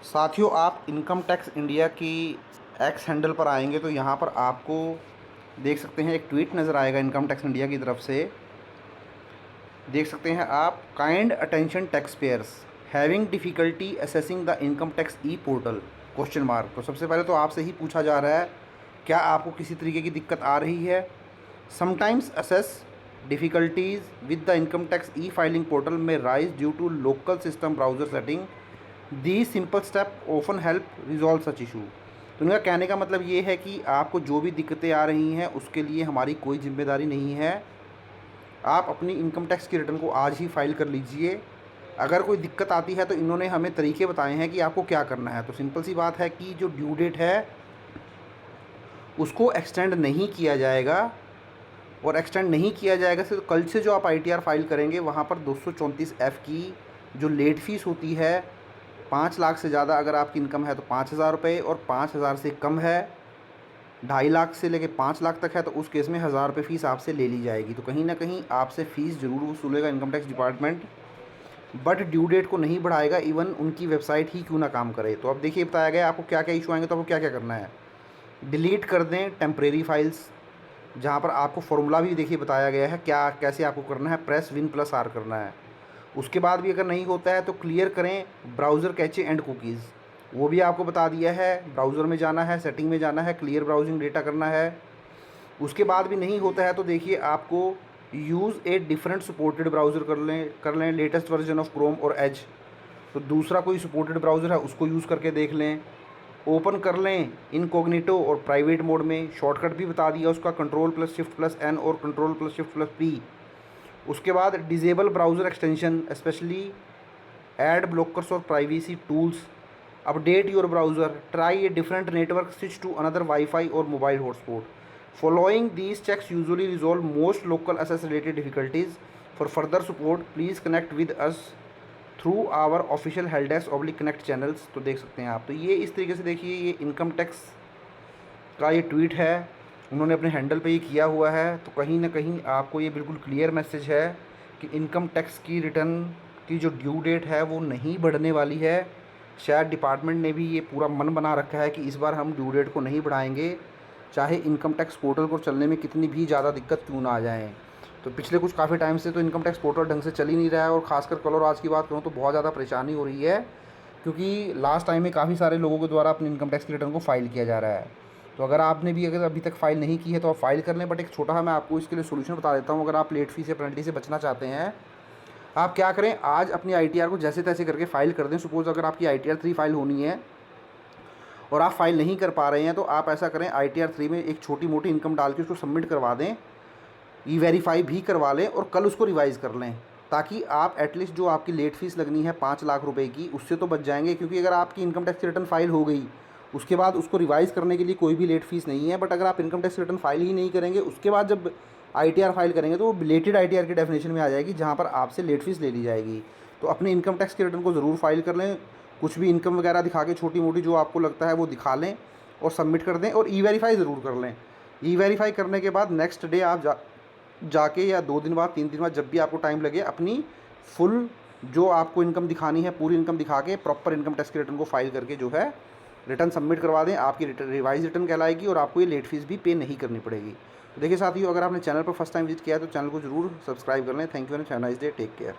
साथियों, आप income tax India की एक्स हैंडल पर आएंगे तो यहाँ पर आपको देख सकते हैं एक ट्वीट नज़र आएगा इनकम टैक्स इंडिया की तरफ से। देख सकते हैं आप, kind attention tax payers having difficulty assessing the income tax E portal question mark. तो सबसे पहले तो आपसे ही पूछा जा रहा है, क्या आपको किसी तरीके की दिक्कत आ रही है? Sometimes access difficulties with the income tax e filing portal में rise due to local system browser setting. The simple step open help resolve such issue. तो उनका कहने का मतलब ये है कि आपको जो भी दिक्कतें आ रही हैं उसके लिए हमारी कोई जिम्मेदारी नहीं है। आप अपनी इनकम टैक्स की रिटर्न को आज ही फाइल कर लीजिए। अगर कोई दिक्कत आती है तो इन्होंने हमें तरीके बताए हैं कि आपको क्या करना है। तो सिंपल सी बात है कि जो ड्यू डेट है उसको एक्सटेंड नहीं किया जाएगा, और एक्सटेंड नहीं किया जाएगा तो कल से जो आप ITR फाइल करेंगे वहाँ पर 234F की जो लेट फीस होती है, 5 लाख से ज़्यादा अगर आपकी इनकम है तो 5,000 रुपये, और 5,000 से कम है, 2.5 लाख से लेकर 5 लाख तक है, तो उस केस में 1,000 रुपये फ़ीस आपसे ले ली जाएगी। तो कहीं ना कहीं आपसे फ़ीस ज़रूर वसूलेगा income tax department, but due date को नहीं बढ़ाएगा, इवन उनकी वेबसाइट ही क्यों ना काम करे। तो अब देखिए बताया गया आपको क्या क्या इशू आएंगे, तो आपको क्या क्या करना है। डिलीट कर दें टेम्परेरी फाइल्स, जहाँ पर आपको फॉर्मूला भी देखिए बताया गया है क्या कैसे आपको करना है। प्रेस Win+R करना है। उसके बाद भी अगर नहीं होता है तो क्लियर करें ब्राउज़र कैचे एंड कुकीज़, वो भी आपको बता दिया है। ब्राउज़र में जाना है, सेटिंग में जाना है, क्लियर ब्राउजिंग डेटा करना है। उसके बाद भी नहीं होता है तो देखिए आपको use a different supported browser कर लें लेटेस्ट वर्जन ऑफ क्रोम और एज। तो दूसरा कोई सपोर्टेड ब्राउज़र है उसको यूज़ करके देख लें। ओपन कर लें इनकॉग्निटो और प्राइवेट मोड में। शॉर्टकट भी बता दिया उसका, Ctrl+Shift+N और Ctrl+Shift+P। उसके बाद disable browser extension specially ad blockers और privacy tools. Update your browser, try a different network, switch to another WiFi और mobile hotspot. Following these checks usually resolve most local access related difficulties. For further support please connect with us through our official help desk oblique connect channels. तो देख सकते हैं आप। तो ये इस तरीके से देखिए, ये इनकम टैक्स का ये ट्वीट है, उन्होंने अपने हैंडल पे ये किया हुआ है। तो कहीं ना कहीं आपको ये बिल्कुल क्लियर मैसेज है कि इनकम टैक्स की रिटर्न की जो ड्यू डेट है वो नहीं बढ़ने वाली है। शायद डिपार्टमेंट ने भी ये पूरा मन बना रखा है कि इस बार हम ड्यू डेट को नहीं बढ़ाएंगे, चाहे इनकम टैक्स पोर्टल को चलने में कितनी भी ज़्यादा दिक्कत क्यों ना आ जाए। तो पिछले कुछ काफ़ी टाइम से तो इनकम टैक्स पोर्टल ढंग से चल ही नहीं रहा है, और ख़ासकर कल और आज की बात करूँ तो बहुत ज़्यादा परेशानी हो रही है, क्योंकि लास्ट टाइम में काफ़ी सारे लोगों के द्वारा अपनी इनकम टैक्स की रिटर्न को फाइल किया जा रहा है। तो अगर आपने भी अगर अभी तक फ़ाइल नहीं की है तो आप फाइल कर लें। बट एक छोटा मैं आपको इसके लिए सोल्यूशन बता देता हूँ। अगर आप लेट फीस या पेनल्टी से बचना चाहते हैं, आप क्या करें, आज अपनी ITR को जैसे तैसे करके फ़ाइल कर दें। सपोज़ अगर आपकी ITR 3 फाइल होनी है और आप फाइल नहीं कर पा रहे हैं, तो आप ऐसा करें, ITR 3 में एक छोटी मोटी इनकम डाल के उसको सबमिट करवा दें, E-वेरीफाई भी करवा लें, और कल उसको रिवाइज़ कर लें, ताकि आप एटलीस्ट जो आपकी लेट फीस लगनी है 5 लाख रुपए की, उससे तो बच जाएंगे। क्योंकि अगर आपकी इनकम टैक्स रिटर्न फाइल हो गई, उसके बाद उसको रिवाइज़ करने के लिए कोई भी लेट फीस नहीं है। बट अगर आप इनकम टैक्स रिटर्न फाइल ही नहीं करेंगे, उसके बाद जब ITR फाइल करेंगे तो वो बिलेटेड ITR की डेफिनेशन में आ जाएगी, जहाँ पर आपसे लेट फीस ले ली जाएगी। तो अपने इनकम टैक्स की रिटर्न को ज़रूर फाइल कर लें। कुछ भी इनकम वगैरह दिखा के छोटी मोटी जो आपको लगता है वो दिखा लें और सबमिट कर दें, और E-वेरीफाई ज़रूर कर लें। E-वेरीफाई करने के बाद नेक्स्ट डे आप जाके, या 2 दिन बाद, 3 दिन बाद, जब भी आपको टाइम लगे, अपनी फुल जो आपको इनकम दिखानी है पूरी इनकम दिखा के प्रॉपर इनकम टैक्स की रिटर्न को फाइल करके जो है रिटर्न सबमिट करवा दें। आपकी रिटर्न रिवाइज रिटर्न कहलाएगी और आपको ये लेट फीस भी पे नहीं करनी पड़ेगी। तो देखिए साथियों, अगर आपने चैनल पर फर्स्ट टाइम विजिट किया है तो चैनल को जरूर सब्सक्राइब कर लें। Thank you and have a nice day, take care.